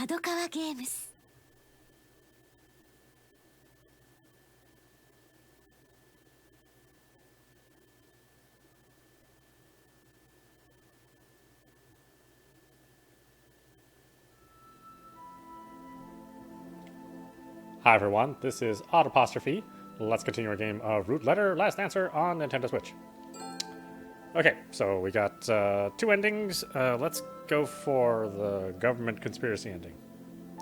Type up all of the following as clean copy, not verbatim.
角川ゲームス Hi everyone, this is audap. Let's continue our game of Root Letter Last Answer on Nintendo Switch. Okay, so we got two endings. Let's go for the government conspiracy ending.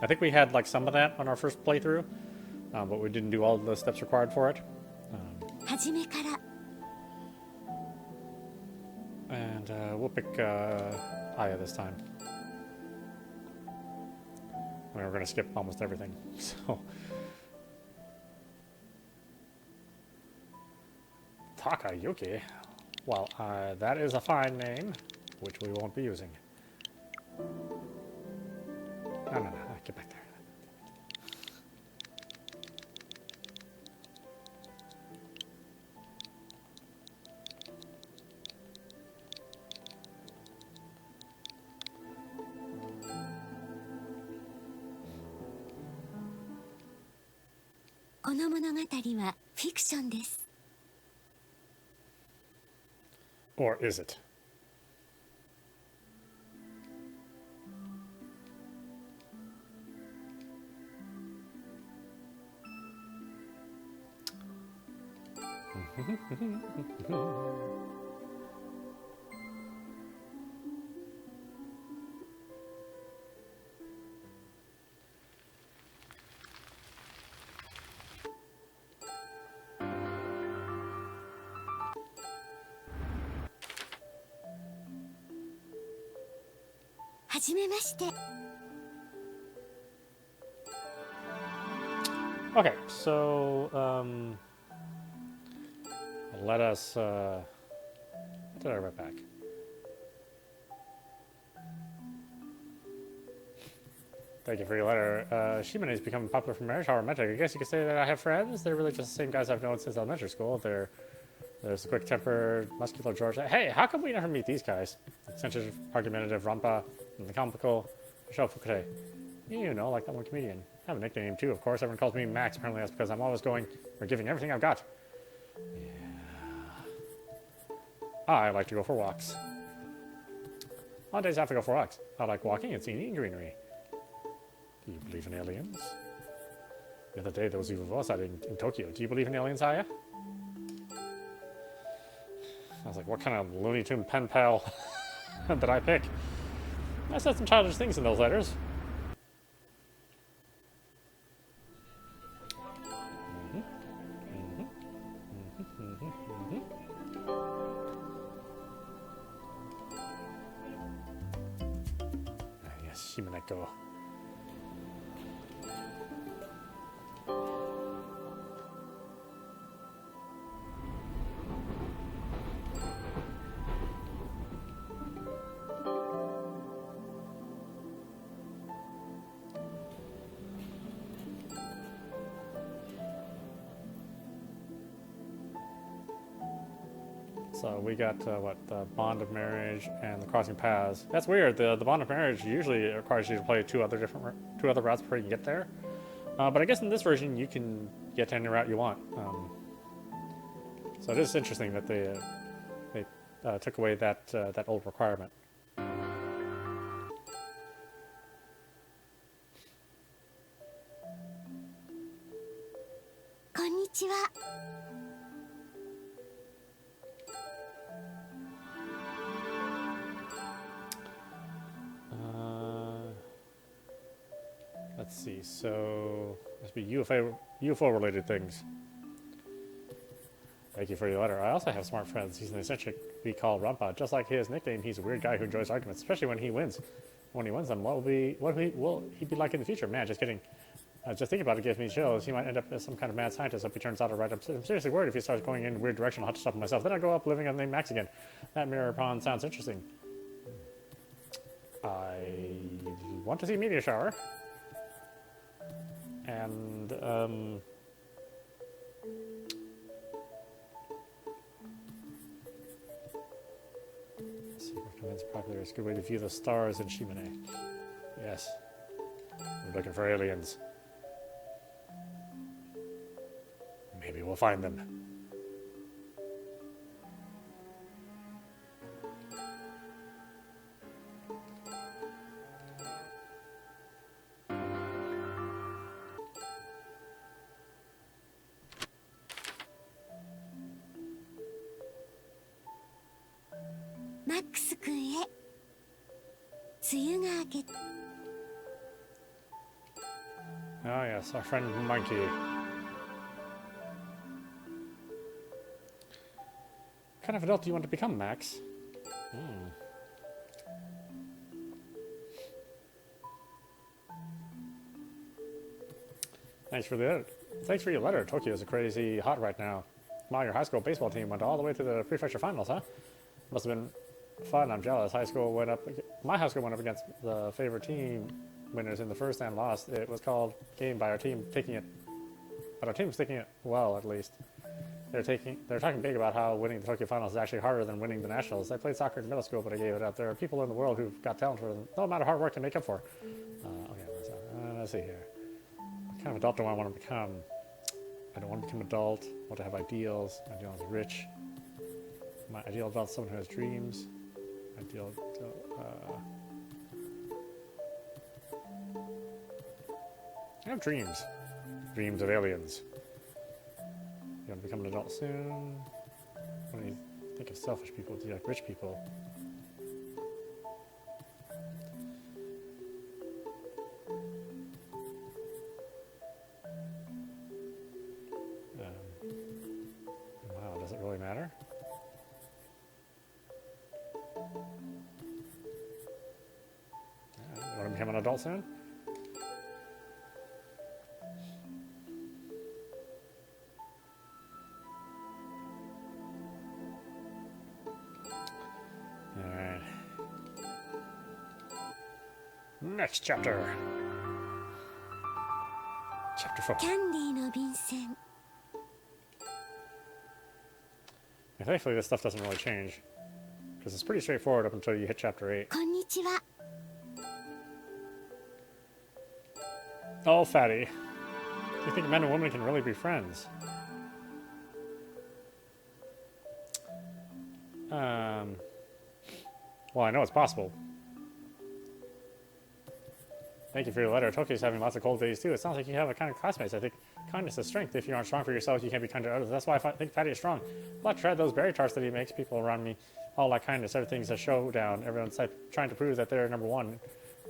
I think we had like some of that on our first playthrough, but we didn't do all the steps required for it. And we'll pick Aya this time. I mean, we're going to skip almost everything, so... Takayuki. Well, that is a fine name, which we won't be using. No, get back there. Or is it? Okay, so let us what did I write back? Thank you for your letter. Shimane has become popular for marriage. How romantic. I guess you could say that I have friends. They're really just the same guys I've known since elementary school. There's the quick-tempered, muscular George. Hey, how come we never meet these guys? Eccentric, argumentative Rampa, and the comical Shofukure. You know, like that one comedian. I have a nickname too, of course. Everyone calls me Max. Apparently that's because I'm always going or giving everything I've got. Yeah. I like to go for walks. On days I have to go for walks. I like walking and seeing greenery. Do you believe in aliens? The other day there was UFO sighting in Tokyo. Do you believe in aliens, Aya? I was like, what kind of Looney Tune pen pal did I pick? I said some childish things in those letters. Yes, Shimane go. So we got, what, the bond of marriage and the crossing paths. That's weird. The bond of marriage usually requires you to play two other routes before you get there. But I guess in this version you can get to any route you want. So it is interesting that they took away that old requirement. Konnichiwa. Let's see, so must be UFO related things. Thank you for your letter. I also have smart friends. He's an eccentric we call Rampa. Just like his nickname, he's a weird guy who enjoys arguments, especially when he wins. When he wins them, what will he be like in the future? Man, just kidding. Just thinking about it gives me chills. He might end up as some kind of mad scientist if he turns out alright. I'm seriously worried if he starts going in a weird direction. I'll have to stop him myself. Then I'll go up living on the name Max again. That mirror pond sounds interesting. I want to see a meteor shower. And, let's see, recommends popular. It's a good way to view the stars in Shimane. Yes. We're looking for aliens. Maybe we'll find them. Max 君へ梅雨が明け Oh yes, our friend Monkey. What kind of adult do you want to become, Max? Thanks for your letter. Tokyo's crazy hot right now. Wow, your high school baseball team went all the way to the prefecture finals, huh? Must have been fun. I'm jealous. My high school went up against the favorite team winners in the first and lost. It was called game by our team taking it, but our team was taking it well, at least. They're talking big about how winning the Tokyo finals is actually harder than winning the nationals. I played soccer in middle school, but I gave it up. There are people in the world who've got talent for no amount of hard work to make up for. Okay, let's see here. What kind of adult do I want to become? I don't want to become an adult. I want to have ideals. My ideal is rich. My ideal adult is someone who has dreams. Ideal I have dreams. Dreams of aliens. You want to become an adult soon? When you think of selfish people, do you like rich people? Wow, does it really matter? You want to become an adult soon? Alright. Next chapter. Chapter 4. キャンディーの便箋 And thankfully this stuff doesn't really change. Because it's pretty straightforward up until you hit chapter 8. こんにちは Oh, fatty. Do you think men and women can really be friends? Well, I know it's possible. Thank you for your letter. Tokyo's having lots of cold days too. It sounds like you have a kind of classmates. I think kindness is strength. If you aren't strong for yourself, you can't be kind to others. That's why I think Fatty is strong. I'll have to try those berry tarts that he makes. People around me all like kindness. Everything's a showdown. Everyone's like trying to prove that they're number one.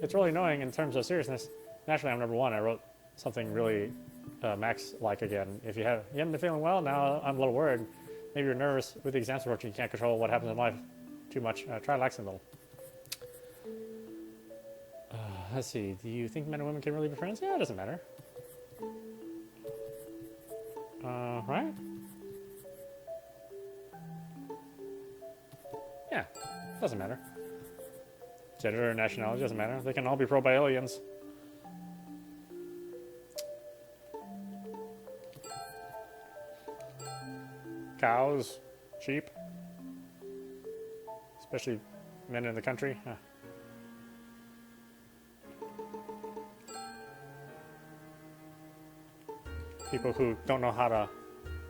It's really annoying in terms of seriousness. Naturally, I'm number one. I wrote something really Max-like again. If you haven't been feeling well, now I'm a little worried. Maybe you're nervous with the exams approaching. You can't control what happens in life too much. Try relaxing a little. Let's see. Do you think men and women can really be friends? Yeah, it doesn't matter. Right? Yeah, doesn't matter. Gender or nationality doesn't matter. They can all be pro by aliens. Cows, sheep, especially men in the country. Huh. People who don't know how to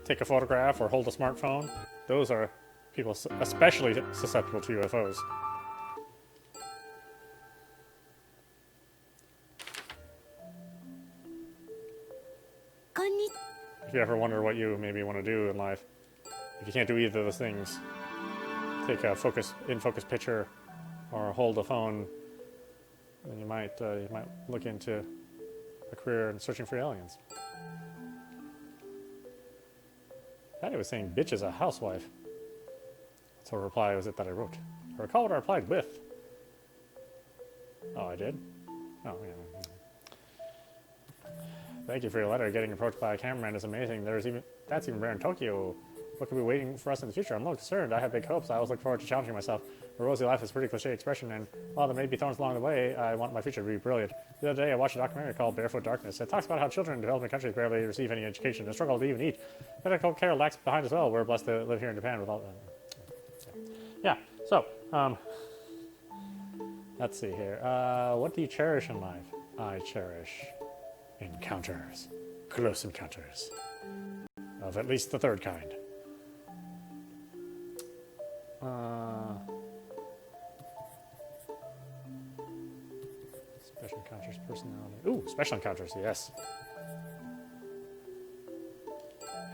take a photograph or hold a smartphone, those are people especially susceptible to UFOs. If you ever wonder what you maybe want to do in life, if you can't do either of those things, take a in-focus picture or hold a phone, then you might look into a career in searching for aliens. Patty was saying bitch is a housewife. So her reply was it that I wrote. I recall what I replied with. Oh, I did? Oh, yeah. Thank you for your letter. Getting approached by a cameraman is amazing. That's even rare in Tokyo. What could be waiting for us in the future? I'm a little concerned. I have big hopes. I always look forward to challenging myself. A rosy life is a pretty cliche expression, and while there may be thorns along the way, I want my future to be brilliant. The other day, I watched a documentary called Barefoot Darkness. It talks about how children in developing countries barely receive any education and struggle to even eat. Medical care lags behind as well. We're blessed to live here in Japan with all. Yeah. So, let's see here. What do you cherish in life? I cherish encounters. Close encounters. Of at least the third kind. Special encounters, personality. Ooh, special encounters, yes.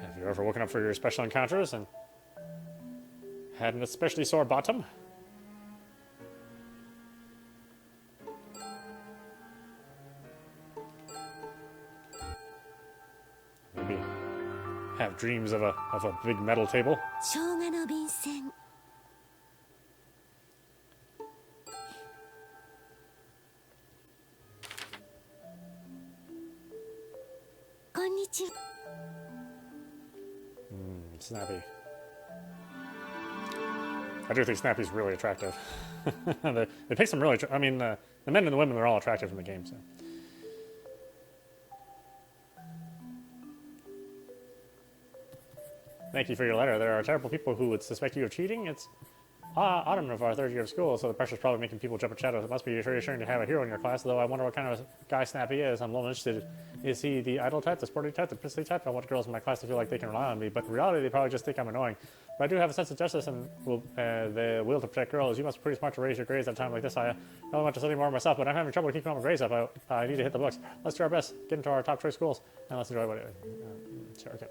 Have you ever woken up for your special encounters and had an especially sore bottom? Maybe have dreams of a big metal table? 生姜の便箋。こんにちは。 Snappy. I do think Snappy's really attractive. they pick some really... I mean, the men and the women are all attractive in the game, so... Thank you for your letter. There are terrible people who would suspect you of cheating. It's autumn of our third year of school, so the pressure's probably making people jump at shadows. It must be reassuring to have a hero in your class, though I wonder what kind of guy Snappy is. I'm a little interested. Is he the idle type, the sporty type, the princely type? I want girls in my class to feel like they can rely on me, but in reality, they probably just think I'm annoying. But I do have a sense of justice and the will to protect girls. You must be pretty smart to raise your grades at a time like this. I don't want to study more myself, but I'm having trouble keeping all my grades up. I need to hit the books. Let's do our best. Get into our top choice schools, and let's enjoy what sure, okay.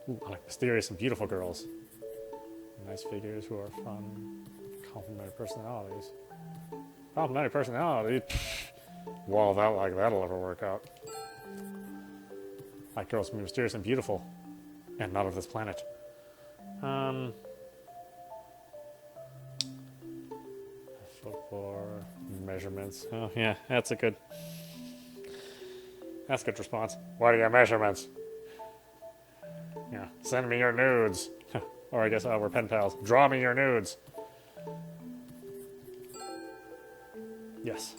Ooh, I like mysterious and beautiful girls. Nice figures who are fun. Complimentary personalities. Complimentary personality? Well, that'll ever work out. Like girls can be mysterious and beautiful. And not of this planet. Folklore, measurements. Oh, yeah, that's a good response. What are your measurements? Yeah, send me your nudes. Or I guess we're pen pals. Draw me your nudes. Yes.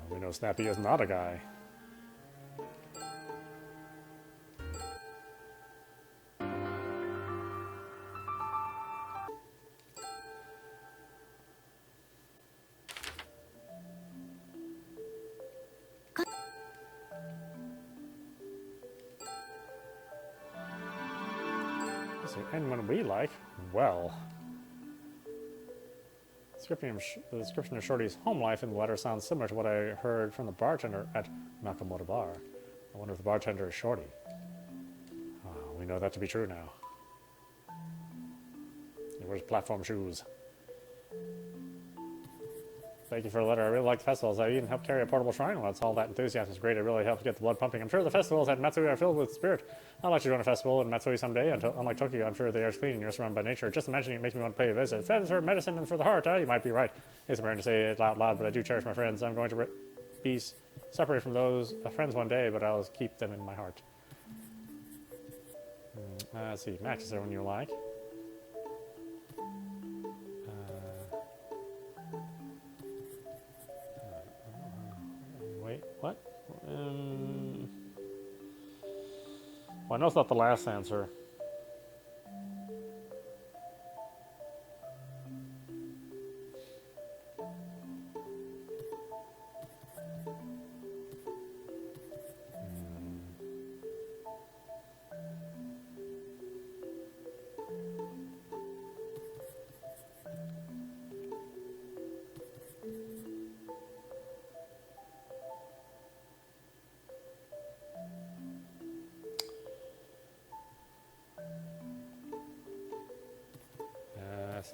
We know Snappy is not a guy. Is there anyone we like? Well. The description of Shorty's home life in the letter sounds similar to what I heard from the bartender at Nakamoto Bar. I wonder if the bartender is Shorty. Oh, we know that to be true now. He wears platform shoes. Thank you for the letter. I really like the festivals. I even helped carry a portable shrine once. All that enthusiasm is great. It really helps get the blood pumping. I'm sure the festivals at Matsui are filled with spirit. I'd like to join a festival in Matsui someday. Unlike Tokyo, I'm sure the air is clean and you're surrounded by nature. Just imagining it makes me want to pay a visit. Friends for medicine and for the heart. You might be right. It's embarrassing to say it out loud, but I do cherish my friends. I'm going to be separated from those friends one day, but I'll keep them in my heart. Let's see. Max, is there one you like? Wait, what? Well, I know it's not the last answer.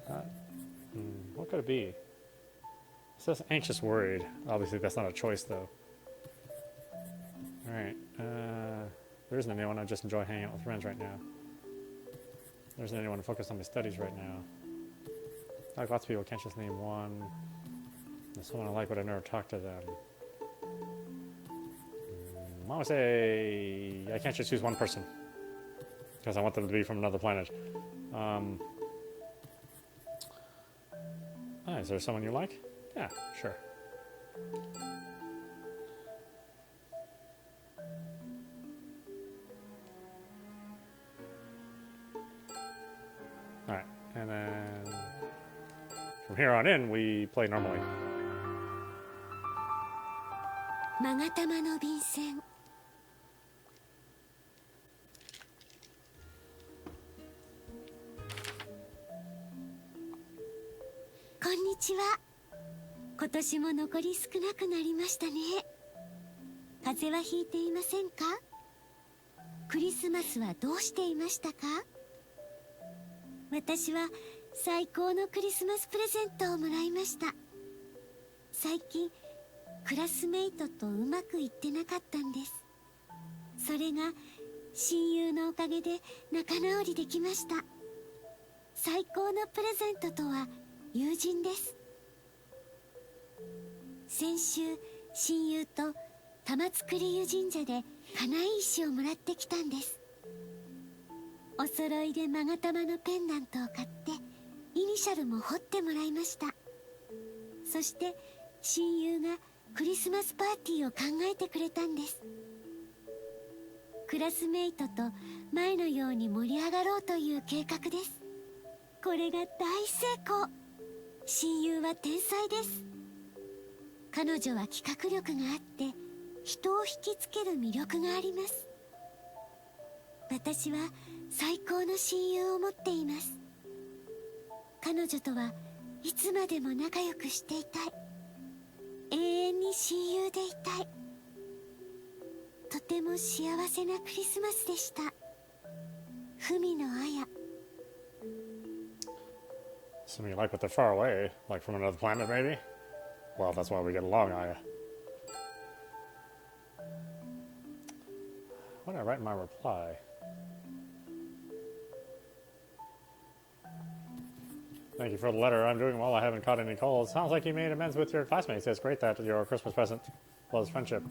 Not, what could it be? It says anxious, worried. Obviously, that's not a choice, though. Alright. There isn't anyone. I just enjoy hanging out with friends right now. There isn't anyone to focus on my studies right now. I like lots of people. Can't just name one. There's someone I like, but I've never talked to them. I would say I can't just choose one person. Because I want them to be from another planet. Is there someone you like? Yeah, sure. From here on in, we play normally. 勾玉の便箋。こんにちは。今年も残り少なくなりましたね。風邪はひいていませんか？クリスマスはどうしていましたか？私は最高のクリスマスプレゼントをもらいました。最近クラスメイトとうまくいってなかったんです。それが親友のおかげで仲直りできました。最高のプレゼントとは友人です。先週親友と玉造湯神社で金井石をもらってきたんです。お揃いで勾玉のペンダントを買ってイニシャルも彫ってもらいました。そして親友がクリスマスパーティーを考えてくれたんです。クラスメイトと前のように盛り上がろうという計画です。これが大成功。親友は天才です。彼女は企画力があって人を引きつける魅力があります。私は最高の親友を持っています。彼女とはいつまでも仲良くしていたい。永遠に親友でいたい。とても幸せなクリスマスでした。文野彩。 Assuming you like what they're far away, like from another planet maybe? Well, that's why we get along, Aya. What did I write in my reply? Thank you for the letter. I'm doing well. I haven't caught any colds. Sounds like you made amends with your classmates. It's great that your Christmas present was friendship.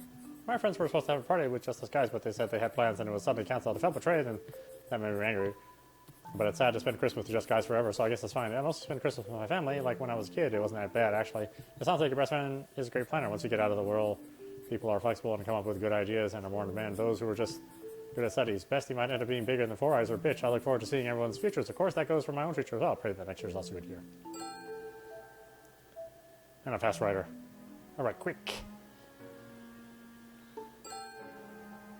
My friends were supposed to have a party with just us guys, but they said they had plans and it was suddenly canceled. I felt betrayed and that made me angry. But it's sad to spend Christmas with just guys forever, so I guess that's fine. I also spent Christmas with my family, like when I was a kid. It wasn't that bad, actually. It sounds like your best friend is a great planner. Once you get out of the world, people are flexible and come up with good ideas and are more in demand. Those who are just good at studies. Bestie might end up being bigger than Four Eyes or Bitch. I look forward to seeing everyone's futures. Of course, that goes for my own future as well. I pray that next year's also a good year. And a fast writer. All right, quick.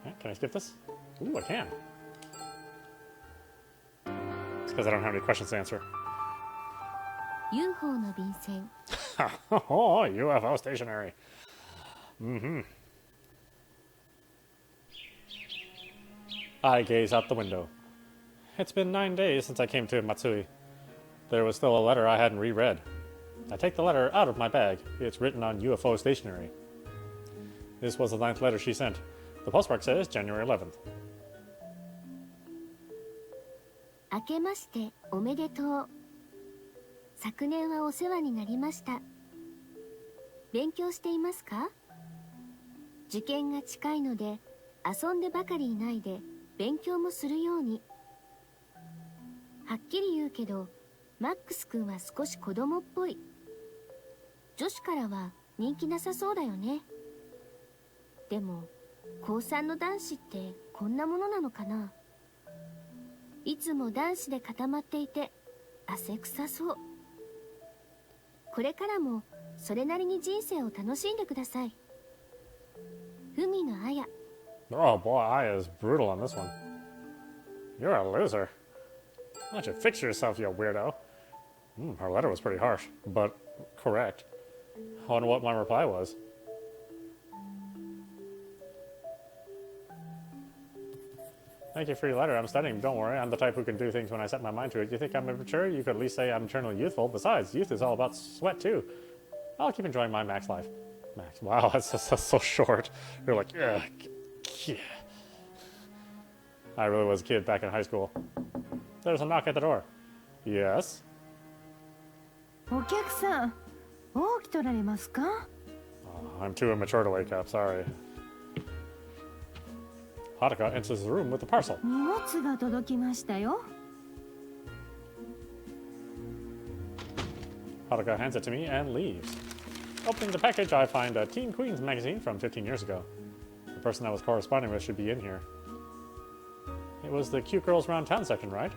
Yeah, can I skip this? Ooh, I can. It's because I don't have any questions to answer. UFO の便箋。 Oh, UFO stationary. I gaze out the window. It's been 9 days since I came to Matsui. There was still a letter I hadn't reread. I take the letter out of my bag. It's written on UFO stationery. This was the 9th letter she sent. The postmark says January 11th. 明けましておめでとう。昨年はお世話になりました。勉強していますか？受験が近いので遊んでばかりいないで勉強もするように。はっきり言うけど、マックス君は少し子供っぽい。女子からは人気なさそうだよね。でも、高3の男子ってこんなものなのかな。いつも男子で固まっていて汗臭そう。これからもそれなりに人生を楽しんでください。文野彩。 Oh boy, Aya is brutal on this one. You're a loser. Why don't you fix yourself, you weirdo? Her letter was pretty harsh, but correct. I wonder what my reply was. Thank you for your letter. I'm studying. Don't worry. I'm the type who can do things when I set my mind to it. You think I'm immature? You could at least say I'm eternally youthful. Besides, youth is all about sweat, too. I'll keep enjoying my max life. Max. Wow, that's so short. You're like, ugh. Yeah. I really was a kid back in high school. There's a knock at the door. Yes? お客さん、起きとられますか？ I'm too immature to wake up. Sorry. Haruka enters the room with a parcel. 荷物が届きましたよ。 Haruka hands it to me and leaves. Opening the package, I find a Teen Queens magazine from 15 years ago. The person I was corresponding with should be in here. It was the Cute Girls Around Town section, right?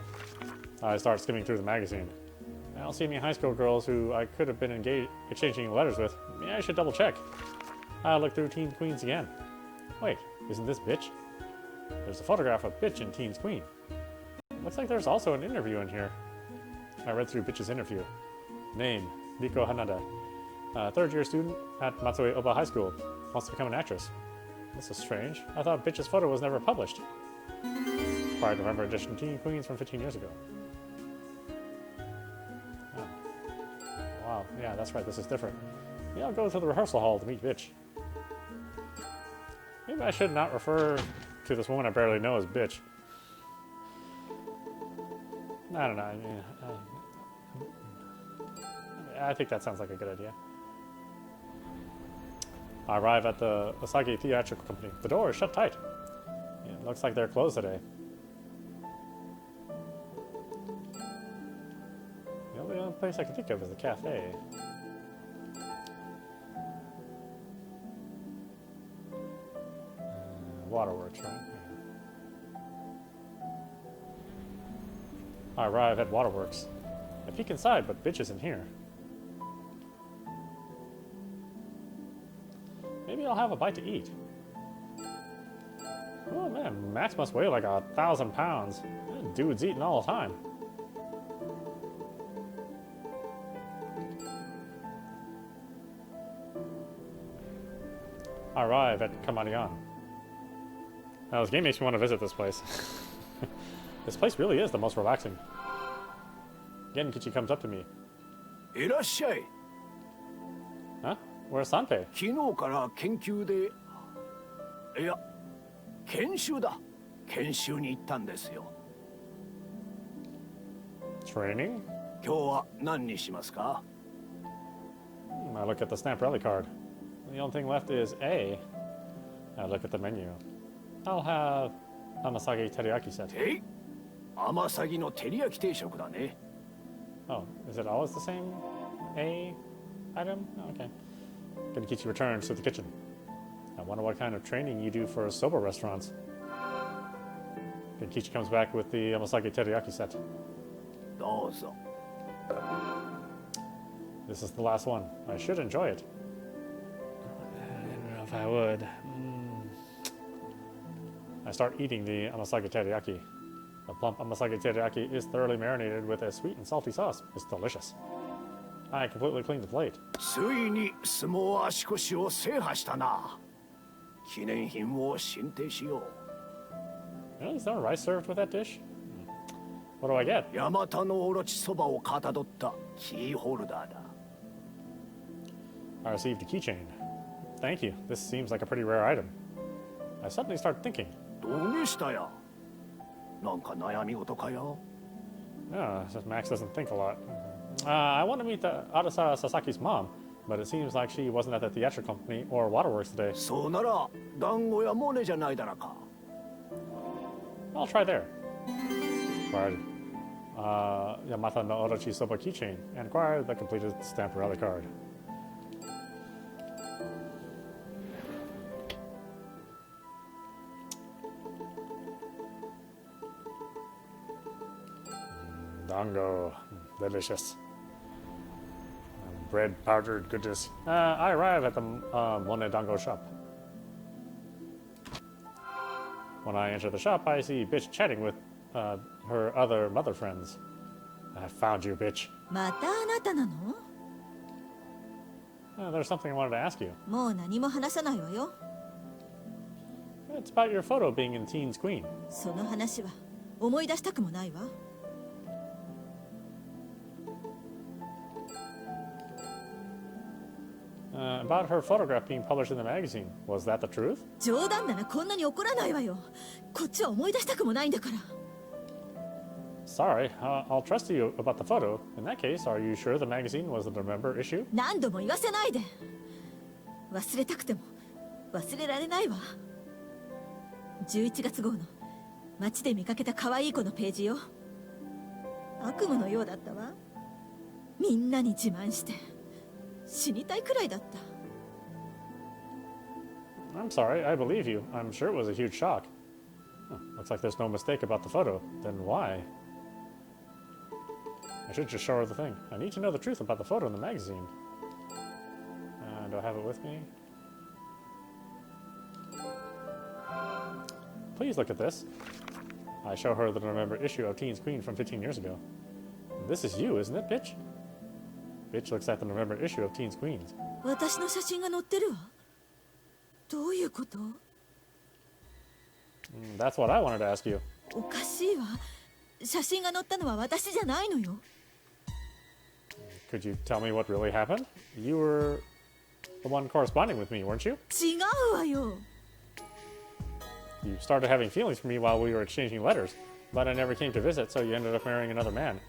I start skimming through the magazine. I don't see any high school girls who I could have been exchanging letters with. Yeah, I should double check. I'll look through Teen Queens again. Wait, isn't this Bitch? There's a photograph of Bitch in Teen's Queen. Looks like there's also an interview in here. I read through Bitch's interview. Name, Riko Hanada. Third-year student at Matsue Oba High School. Wants to become an actress. This is strange. I thought Bitch's photo was never published. Prior November edition Teen Queens from 15 years ago. Oh. Wow, yeah, that's right, this is different. Yeah, I'll go to the rehearsal hall to meet Bitch. Maybe I should not refer to this woman I barely know as Bitch. I don't know. I think that sounds like a good idea. I arrive at the Asagi Theatrical Company. The door is shut tight. It looks like they're closed today. The only other place I can think of is the cafe. Waterworks, right? Yeah. I arrive at Waterworks. I peek inside, but Bitch isn't here. Maybe I'll have a bite to eat. Oh man, Max must weigh like 1,000 pounds. That dude's eating all the time. I arrive at Kamarian. Now, this game makes me want to visit this place. This place really is the most relaxing. Genkichi comes up to me. いらっしゃい。 Huh? Where's Sanpei? 昨日から研究で、いや、研修だ。研修に行ったんですよ。 Training? 今日は何にしますか？ I look at the stamp rally card. The only thing left is A. I look at the menu. I'll have Amasagi teriyaki set. えい、甘さぎの照り焼き定食だね。 Oh, is it always the same A item? Oh, okay. Genkichi returns to the kitchen. I wonder what kind of training you do for soba restaurants. Genkichi comes back with the Amasagi teriyaki set. どうぞ。 This is the last one. I should enjoy it. I don't know if I would. I start eating the Amasagi teriyaki. The plump Amasagi teriyaki is thoroughly marinated with a sweet and salty sauce. It's delicious. I completely cleaned the plate. ついに相撲足腰を制覇したな。記念品を進呈しよう。 Really? Is there rice served with that dish? What do I get? ヤマタのオロチそばをかたどったキーホルダーだ。 I received a keychain. Thank you. This seems like a pretty rare item. I suddenly start thinking. どうしたや。なんか悩み事かよ。 Oh, since Max doesn't think a lot. I want to meet the Arasa Sasaki's mom, but it seems like she wasn't at the theatrical company or Waterworks today. そうなら団子やモネじゃないだろか。 I'll try there. Acquired Yamata no Orochi Soba keychain and acquired the completed stamp rally card. Dango, delicious. Bread powdered goodness. I arrive at the Monet Dango shop. When I enter the shop, I see Bitch chatting with her other mother friends. I found you, Bitch. またあなたなの？ There's something I wanted to ask you. もう何も話さないわよ。 It's about your photo being in Teen's Queen. その話は思い出したくもないわ。 About her photograph being published in the magazine. Was that the truth? 冗談ならこんなに怒らないわよ。こっちは思い出したくもないんだから。 Sorry, I'll trust you about the photo. In that case, are you sure the magazine was the November issue? 何度も言わせないで。忘れたくても忘れられないわ。11月号の街で見かけた可愛い子のページよ。悪夢のようだったわ。みんなに自慢して死にたいくらいだった。 I'm sorry, I believe you. I'm sure it was a huge shock. Looks like there's no mistake about the photo. Then why? I should just show her the thing. I need to know the truth about the photo in the magazine. Do I have it with me? Please look at this. I show her the November issue of Teens Queen from 15 years ago. This is you, isn't it, bitch? Bitch looks at the November issue of Teens Queens. 私の写真が載ってるわ。どういうこと？ That's what I wanted to ask you. おかしいわ。写真が載ったのは私じゃないのよ。Could you tell me what really happened? You were the one corresponding with me, weren't you? 違うわよ。You started having feelings for me while we were exchanging letters, but I never came to visit, so you ended up marrying another man.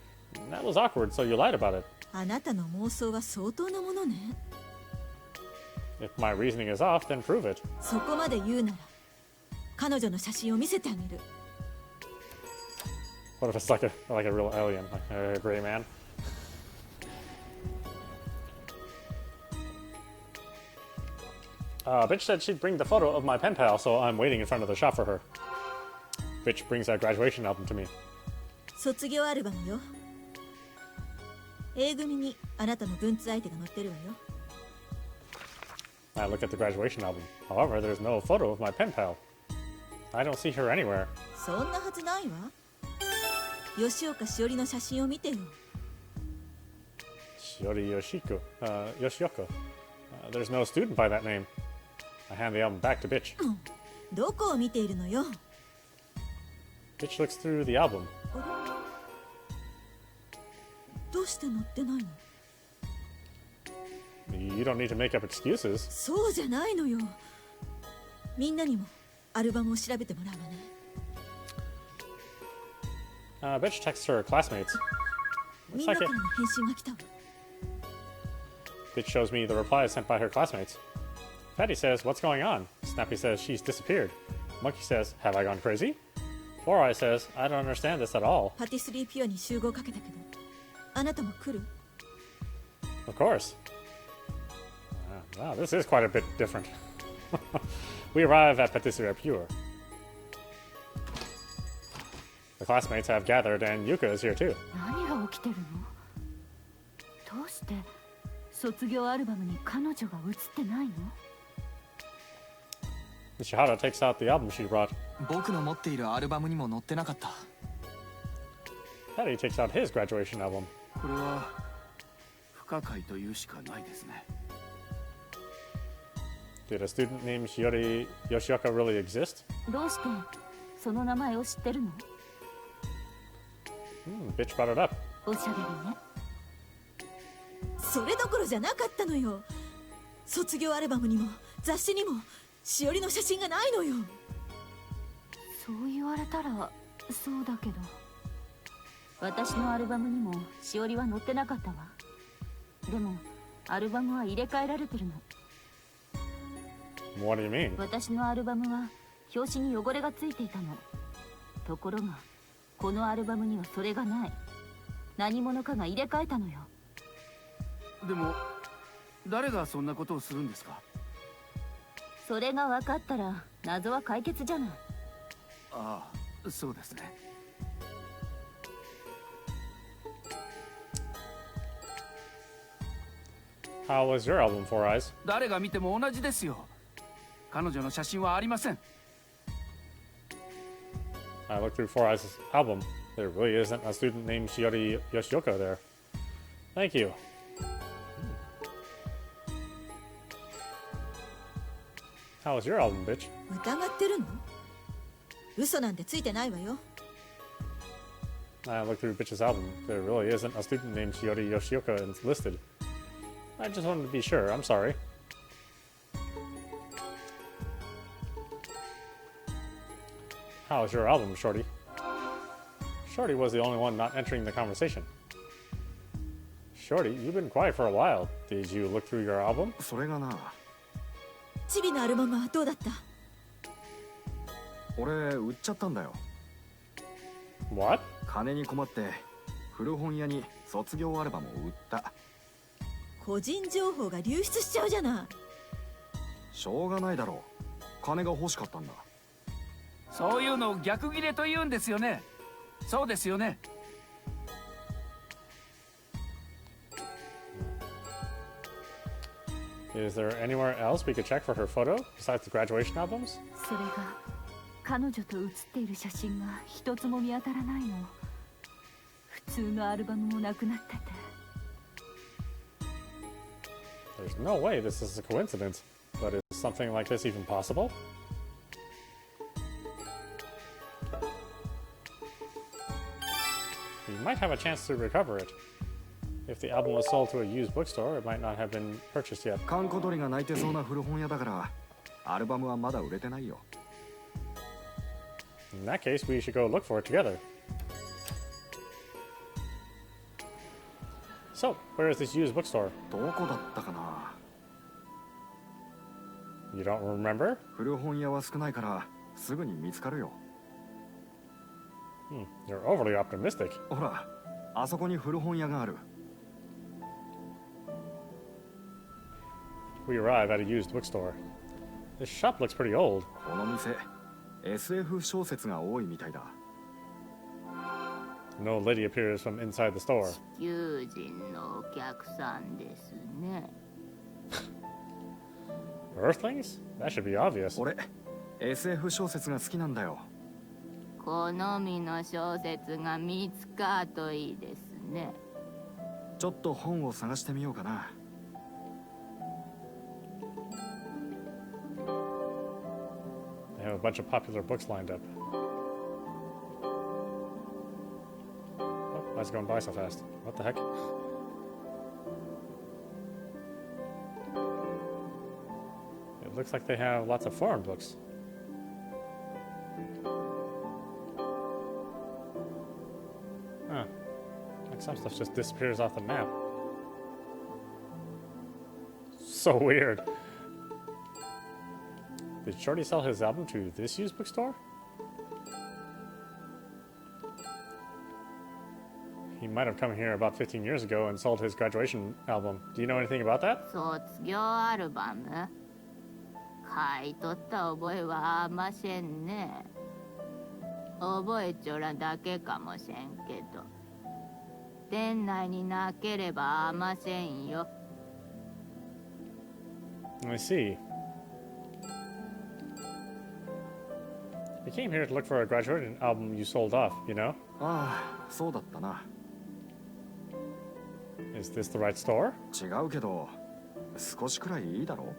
That was awkward, so you lied about it. あなたの妄想は相当なものね。If my reasoning is off, then prove it. そこまで言うなら、彼女の写真を見せてあげる。What if it's like a real alien, like a gray man? Bitch said she'd bring the photo of my pen pal, so I'm waiting in front of the shop for her. Bitch brings that graduation album to me. 卒業アルバムよ。A 組にあなたの文通相手が載ってるわよ。I look at the graduation album. However, there's no photo of my pen pal. I don't see her anywhere. そんなはずないわ。吉岡しおりの写真を見てよ。Shiori Yoshiko. There's no student by that name. I hand the album back to Bitch. どこを見ているのよ。Bitch looks through the album. どうして載ってないの？ You don't need to make up excuses. そうじゃないのよ。みんなにもアルバムを調べてもらうわね。Bitch texts her classmates. みんなからの返信が来たわ。Bitch shows me the replies sent by her classmates. Patty says, "What's going on?" Snappy says, "She's disappeared." Monkey says, "Have I gone crazy?" Four Eye says, "I don't understand this at all." パティスリーピュアに集合かけたけど、あなたも来る？ Of course. Wow, this is quite a bit different. We arrive at Patisserie Pure. The classmates have gathered, and Yuka is here too. 何が起きてるの？どうして卒業アルバムに彼女が写ってないの？ Nishihara takes out the album she brought. 僕の持っているアルバムにも載ってなかった。Patty takes out his graduation album. これは不可解というしかないですね。 Did a student named Shiori Yoshioka really exist? どうしてその名前を知ってるの？ Bitch brought it up. おしゃべりね。それどころじゃなかったのよ。卒業アルバムにも雑誌にもしおりの写真がないのよ。そう言われたらそうだけど、私のアルバムにもしおりは載ってなかったわ。でもアルバムは入れ替えられてるの。 What do you mean? 私のアルバムは表紙に汚れがついていたの。ところがこのアルバムにはそれがない。何者かが入れ替えたのよ。でも誰がそんなことをするんですか？それが分かったら謎は解決じゃない。ああ、そうですね。How was your album, Four Eyes? 誰が見ても同じですよ。彼女の写真はありません。 I looked through Four Eyes' album. There really isn't a student named Shiori Yoshioka there. Thank you. How was your album, bitch? 疑ってるの？嘘なんてついてないわよ。 I looked through bitch's album. There really isn't a student named Shiori Yoshioka listed. I just wanted to be sure. I'm sorry. How was your album, Shorty? Shorty was the only one not entering the conversation. Shorty, you've been quiet for a while. Did you look through your album? それがな、チビのアルバムはどうだった？俺売っちゃったんだよ。 What? 金に困って古本屋に卒業アルバムを売った。個人情報が流出しちゃうじゃない。しょうがないだろう。金が欲しかったんだ。そういうのを逆切れと言うんですよね。そうですよね。Is there anywhere else we could check for her photo besides the graduation albums? それが彼女と写っている写真が一つも見当たらないの。普通のアルバムもなくなってて。There's no way this is a coincidence, but is something like this even possible? We might have a chance to recover it. If the album was sold to a used bookstore, it might not have been purchased yet. カンコ鳥が泣いてそうな古本屋だからアルバムはまだ売れてないよ。 In that case, we should go look for it together. So, where is this used bookstore? どこだったかな。 You don't remember? 古本屋は少ないからすぐに見つかるよ。You're overly optimistic. ほら、あそこに古本屋がある。 We arrive at a used bookstore. This shop looks pretty old. この店 SF 小説が多いみたいだ。 No lady appears from inside the store. 地球人のお客さんですね。Earthlings? That should be obvious. 俺 SF 小説が好きなんだよ。好みの小説が見つかるといいですね。ちょっと本を探してみようかな。 They have a bunch of popular books lined up. Oh, why is it going by so fast? What the heck? It looks like they have lots of foreign books. Huh. Like some stuff just disappears off the map. So weird. Did Shorty sell his album to this used bookstore? He might have come here about 15 years ago and sold his graduation album. Do you know anything about that? 卒業アルバム買い取った覚えはあませんね。覚えちょらだけかもしれんけど。店内になければあませんよ。I see. You came here to look for a graduation album you sold off, you know? ああ、そうだったな。 Is this the right store? 違うけど、少しくらいいいだろ。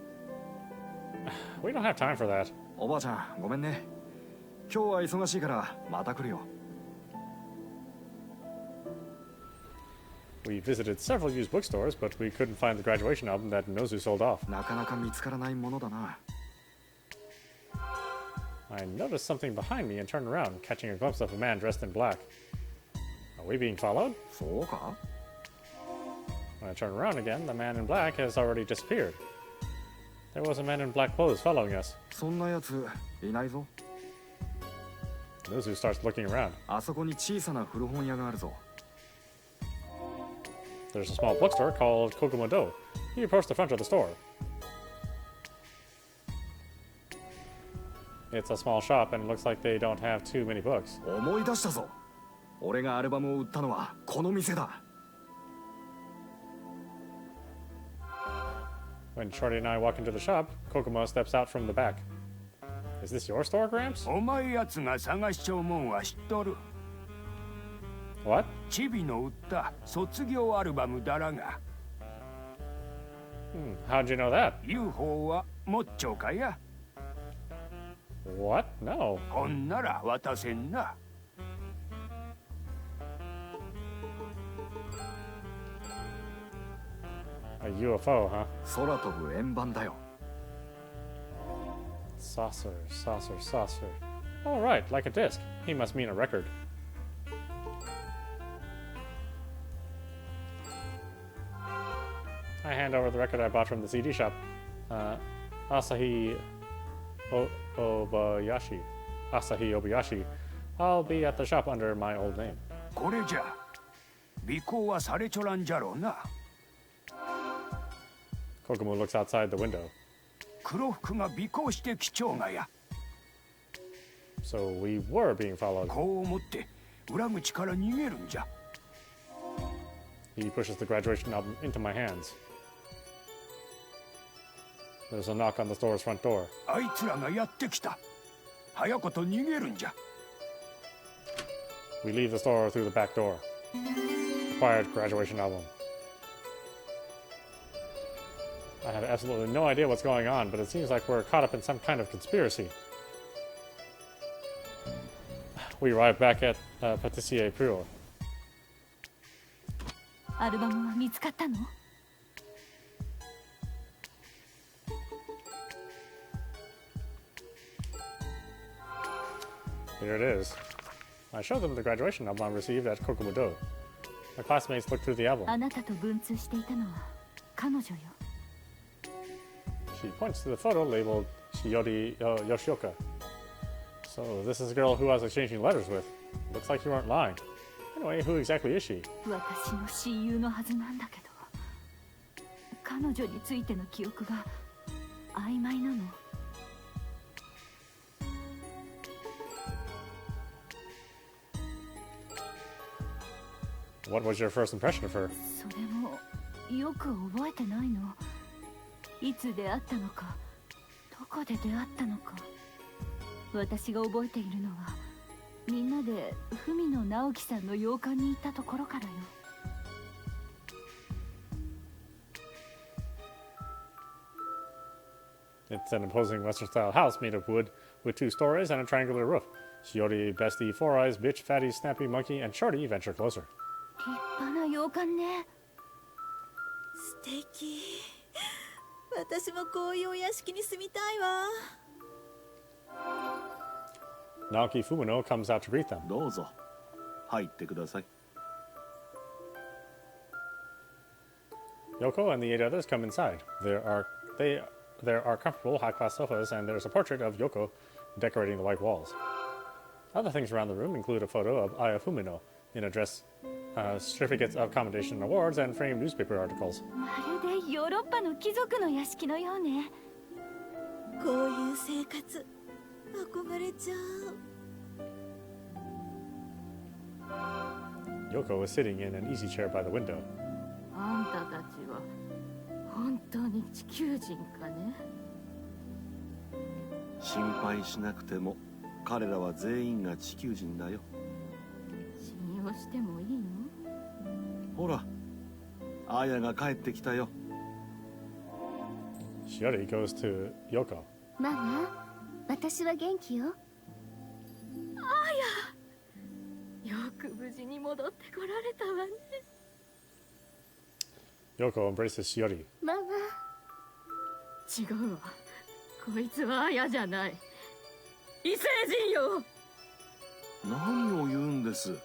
We don't have time for that. おばあちゃん、ごめんね。今日は忙しいからまた来るよ。 We visited several used bookstores, but we couldn't find the graduation album that Nozu sold off. なかなか見つからないものだな。 I noticed something behind me and turned around, catching a glimpse of a man dressed in black. Are we being followed? そうか？ When I turn around again, the man in black has already disappeared. There was a man in black clothes following us. そんなやついないぞ。 Nozu starts looking around. あそこに小さな古本屋があるぞ。 There's a small bookstore called Kokumo-do. He approached the front of the store. It's a small shop and it looks like they don't have too many books. 思い出したぞ。俺がアルバムを売ったのはこの店だ。 When Shorty and I walk into the shop, Kokumo steps out from the back. Is this your store, Gramps? お前やつが探しちゃうもんは知っとる。 What? チビの売った卒業アルバムだらが。How'd you know that? UFO はもっちょかや。 What? No. ほんなら渡せんな。 A UFO, huh? 空飛ぶ円盤だよ。 Saucer, saucer, saucer. All right, like a disc. He must mean a record. I hand over the record I bought from the CD shop. Asahi Obayashi. Asahi Obayashi. I'll be at the shop under my old name. これじゃ尾行はされちょらんじゃろうな。 Kokumo looks outside the window. 黒服が尾行してきちょうがや。 So we were being followed. こう思って裏口から逃げるんじゃ。 He pushes the graduation album into my hands. There's a knock on the store's front door. あいつらがやってきた。早こと逃げるんじゃ。We leave the store through the back door. Required graduation album. I have absolutely no idea what's going on, but it seems like we're caught up in some kind of conspiracy. We arrive back at Pâtissier Pruel. アルバムは見つかったの？ Here it is. I showed them the graduation album I received at Kokobudo. My classmates looked through the album. あなたと文通していたのは彼女よ。 She points to the photo labeled Shiyori Yoshioka. So this is a girl who I was exchanging letters with. Looks like you weren't lying. Anyway, who exactly is she? 私の親友のはずなんだけど、彼女についての記憶が曖昧なの。 What was your first impression of her? それもよく覚えてないの。いつ出会ったのか、どこで出会ったのか。私が覚えているのは、みんなで文野直樹さんの洋館に行ったところからよ。 It's an imposing Western-style house made of wood with 2 stories and a triangular roof. Shiori, Bestie, Four Eyes, Bitch, Fatty, Snappy, Monkey, and Shorty venture closer. 立派な洋館ね。素敵。私もこういうお屋敷に住みたいわ。 Naoki Fumino comes out to greet them. どうぞ入ってください。 Yoko and the 8 others come inside. There are comfortable high-class sofas, and there's a portrait of Yoko decorating the white walls. Other things around the room include a photo of Aya Fumino in a dress, certificates of commendation awards, and framed newspaper articles. まるでヨーロッパの貴族の屋敷のようね。こういう生活憧れちゃう。 Yoko is sitting in an easy chair by the window. あんたたちは本当に地球人かね。心配しなくても彼らは全員が地球人だよ。信用してもいいの？ほら、アーヤが帰ってきたよ。 Shiori goes to Yoko. ママ、私は元気よ。よく無事に戻ってこられたわね。 Yoko embraces Shiori. ママ。違うわ。こいつはアヤじゃない。異星人よ。何を言うんです。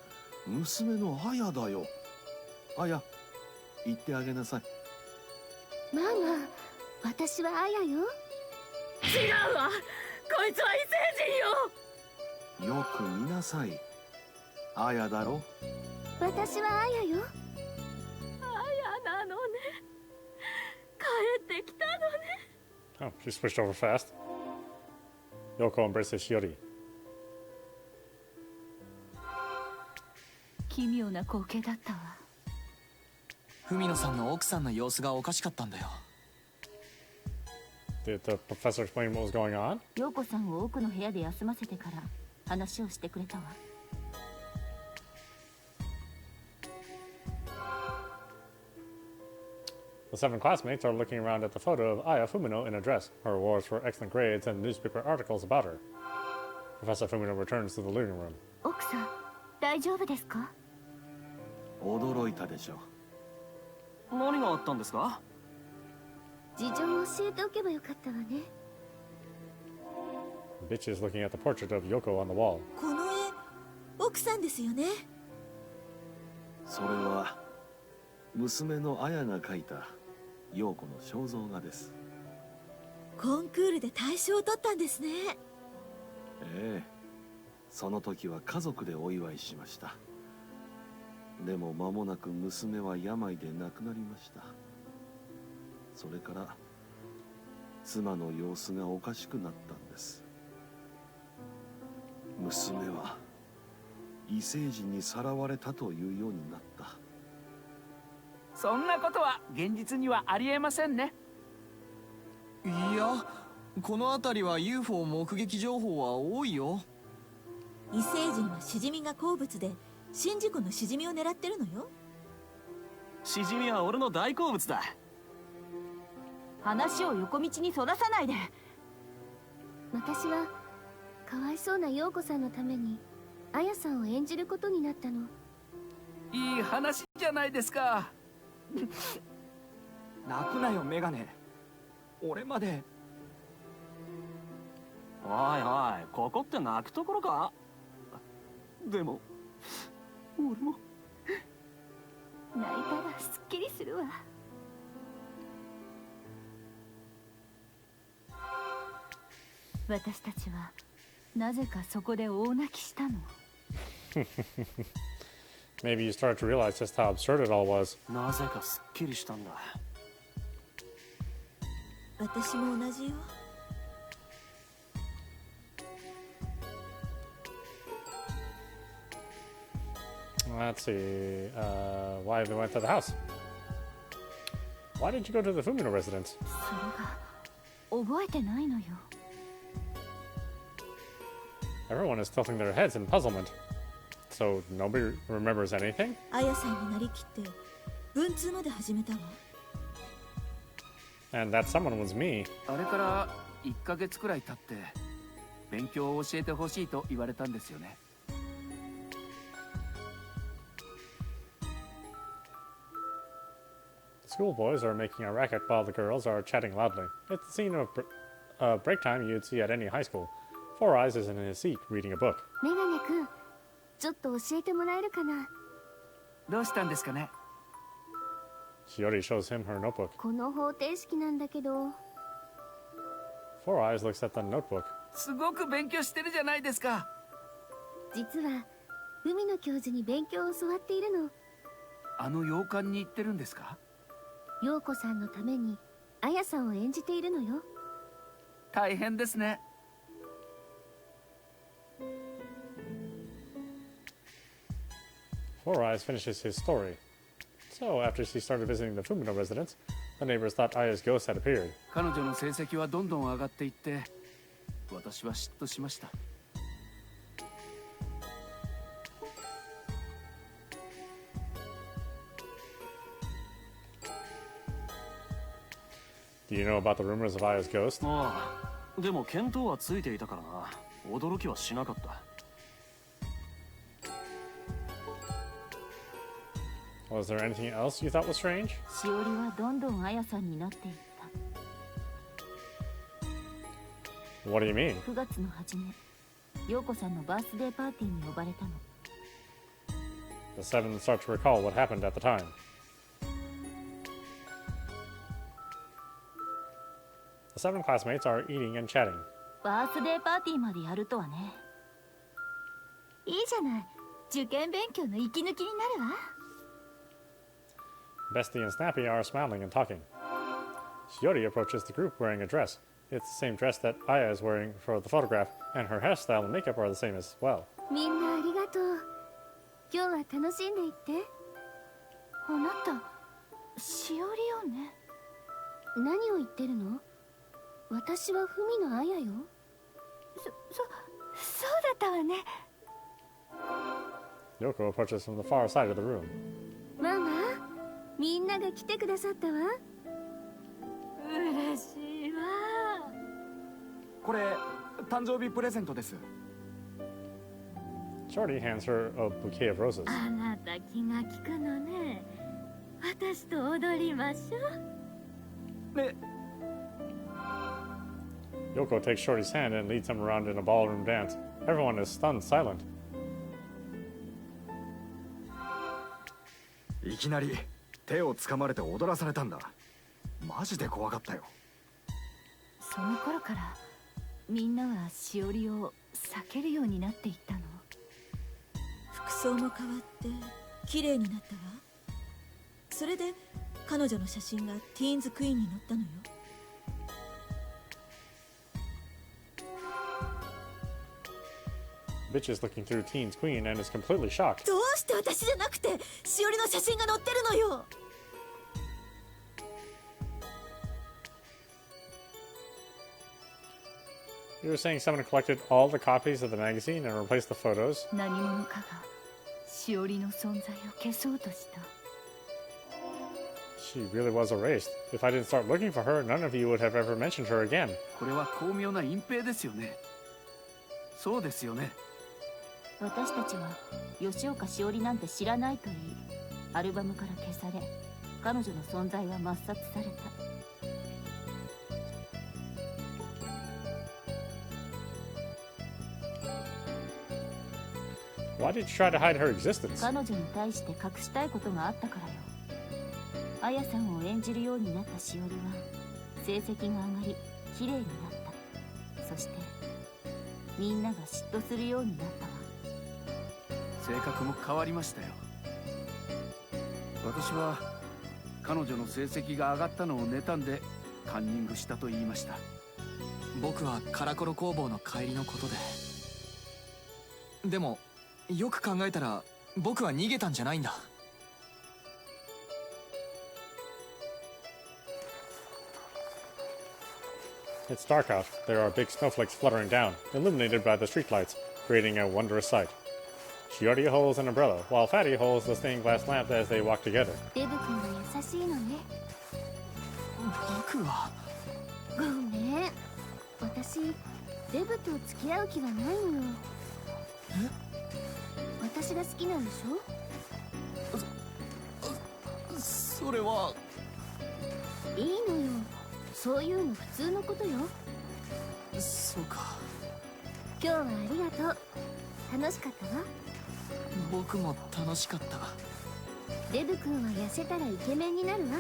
娘のアヤだよ。アヤ、言ってあげなさい。ママ、私はアヤよ。違うわ。こいつは異星人よ。よく見なさい。アヤだろ。私はアヤよ。なのね。帰ってきたのね。 Oh, she switched over fast. Yoko embraces Shiori. 奇妙な光景だったわ。文野さんの奥さんの様子がおかしかったんだよ。Did the professor explain what was going on? 陽子さんを奥の部屋で休ませてから話をしてくれたわ。 The 7 classmates are looking around at the photo of Aya Fumino in a dress, her awards for excellent grades, and newspaper articles about her. Professor Fumino returns to the living room. 奥さん、大丈夫ですか？驚いたでしょ。何があったんですか？事情を教えておけばよかったわね。 Bitch is looking at the portrait of Yoko on the wall. この絵奥さんですよね。それは娘のアヤが描いた陽子の肖像画です。コンクールで大賞を取ったんですね。ええ、その時は家族でお祝いしました。でも間もなく娘は病で亡くなりました。それから妻の様子がおかしくなったんです。娘は異星人にさらわれたというようになった。そんなことは現実にはありえませんね。いや、この辺りは UFO 目撃情報は多いよ。異星人はシジミが好物で、宍道湖のシジミを狙ってるのよ。シジミは俺の大好物だ。話を横道にそらさないで。私はかわいそうな陽子さんのためにアヤさんを演じることになったの。いい話じゃないですか。泣くなよメガネ。俺まで。おいおい、ここって泣くところか？でも俺も泣いたらすっきりするわ。私たちはなぜかそこで大泣きしたの。Maybe you started to realize just how absurd it all was. なぜかすっきりしたんだ。私も同じよ。Let's see. Why they went to the house? Why did you go to the Fumino residence? それが覚えてないのよ。Everyone is tilting their heads in puzzlement. So nobody remembers anything? アヤさんになりきって文通まで始めたわ。And that someone was me. あれから1ヶ月くらい経って勉強を教えてほしいと言われたんですよね。Schoolboys are making a racket while the girls are chatting loudly. It's the scene of break time you'd see at any high school. Four Eyes is in his seat reading a book. メガネくん、ちょっと教えてもらえるかな。どうしたんですかね。Shiori shows him her notebook. この方程式なんだけど。Four Eyes looks at the notebook. すごく勉強してるじゃないですか。実は海野教授に勉強を教わっているの。あの洋館に行ってるんですか。陽子さんのためにアヤさんを演じているのよ。大変ですね。Four Eyes finishes his story. So, after she started visiting the Fumino residence, the neighbors thought Aya's ghost had appeared. 彼女の成績はどんどん上がっていって、私は嫉妬しました。Do you know about the rumors of Aya's ghost? ああ、でも見当はついていたからな。驚きはしなかった。Was there anything else you thought was strange? しおりはどんどんあやさんになっていった。 What do you mean? 9月の初め、陽子さんのバースデーパーティーに呼ばれたの。The seven start to recall what happened at the time. The seven classmates are eating and chatting. バースデーパーティーまでやるとはね。いいじゃない。受験勉強の息抜きになるわ。Bestie and Snappy are smiling and talking. Shiori approaches the group wearing a dress. It's the same dress that Aya is wearing for the photograph, and her hairstyle and makeup are the same as well. みんなありがとう。今日は楽しんでいって。あなた、しおりよね。何を言ってるの？私は文のあやよ。そうだったわね。Yoko approaches from the far side of the room. ママ、みんなが来てくださったわ。嬉しいわ。これ誕生日プレゼントです。 Shorty hands her a bouquet of roses. あなた気が利くのね。私と踊りましょう。ね。Yoko takes Shorty's hand and leads him around in a ballroom dance. Everyone is stunned silent. いきなり手を掴まれて踊らされたんだ。マジで怖かったよ。その頃からみんなはしおりを避けるようになっていったの。服装も変わって綺麗になったわ。それで彼女の写真がティーンズクイーンに載ったのよ。Bitch is looking through Teen's Queen and is completely shocked. どうして私じゃなくてしおりの写真が載ってるのよ。You were saying someone collected all the copies of the magazine and replaced the photos? 何者かがしおりの存在を消そうとした。 She really was erased. If I didn't start looking for her, none of you would have ever mentioned her again. これは巧妙な隠蔽ですよね。そうですよね。私たちは吉岡しおりなんて知らないと言い、アルバムから消され、彼女の存在は抹殺された。 Why did you try to hide her existence? 彼女に対して隠したいことがあったからよ。アヤさんを演じるようになったしおりは成績が上がり綺麗になった。そしてみんなが嫉妬するようになったわ。性格も変わりましたよ。私は彼女の成績が上がったのを妬んでカンニングしたと言いました。僕はカラコロ工房の帰りのことで。でもよく考えたら僕は逃げたんじゃないんだ。 It's dark out. There are big snowflakes fluttering down, illuminated by the streetlights, creating a wondrous sight. Shiori holds an umbrella, while Fatty holds the stained glass lamp as they walk together. デブ君は優しいのね。僕はごめん。私デブと付き合う気はないのよ。私が好きなんでしょ。それはいいのよ。そういうの普通のことよ。そうか。今日はありがとう。楽しかったわ。僕も楽しかった。デブ君は痩せたらイケメンになるわ。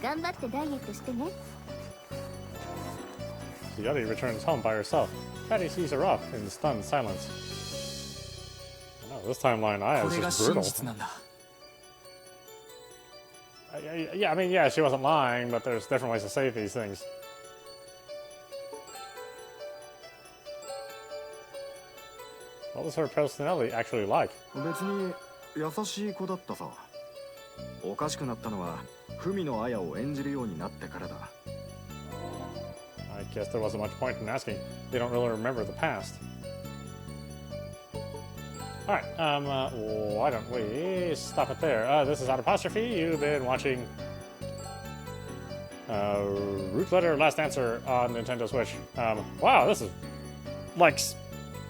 頑張ってダイエットしてね。 Shiori returns home by herself. Fatty sees her off in stunned silence. No, this timeline, Aya こ is れが just 真 brutal. 実なんだ。 Yeah, I mean, yeah, she wasn't lying, but there's different ways to say these things. What was her personality actually like? 別に優しい子だったさ。おかしくなったのは文野綾を演じるようになってからだ。 I guess there wasn't much point in asking. They don't really remember the past. Alright, why don't we stop it there? This is Audapostrophe. You've been watching Root Letter Last Answer on Nintendo Switch. Wow, this is like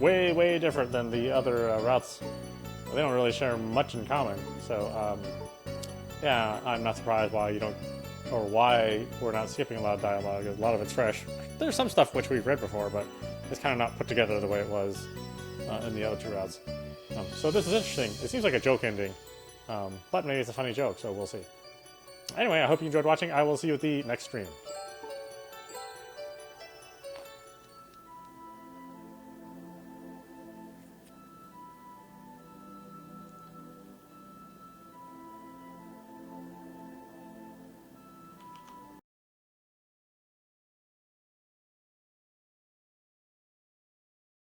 way, way different than the other routes. They don't really share much in common. So, yeah, I'm not surprised why you don't, or why we're not skipping a lot of dialogue. A lot of it's fresh. There's some stuff which we've read before, but it's kind of not put together the way it was in the other two routes. So this is interesting. It seems like a joke ending, but maybe it's a funny joke, so we'll see. Anyway, I hope you enjoyed watching. I will see you at the next stream.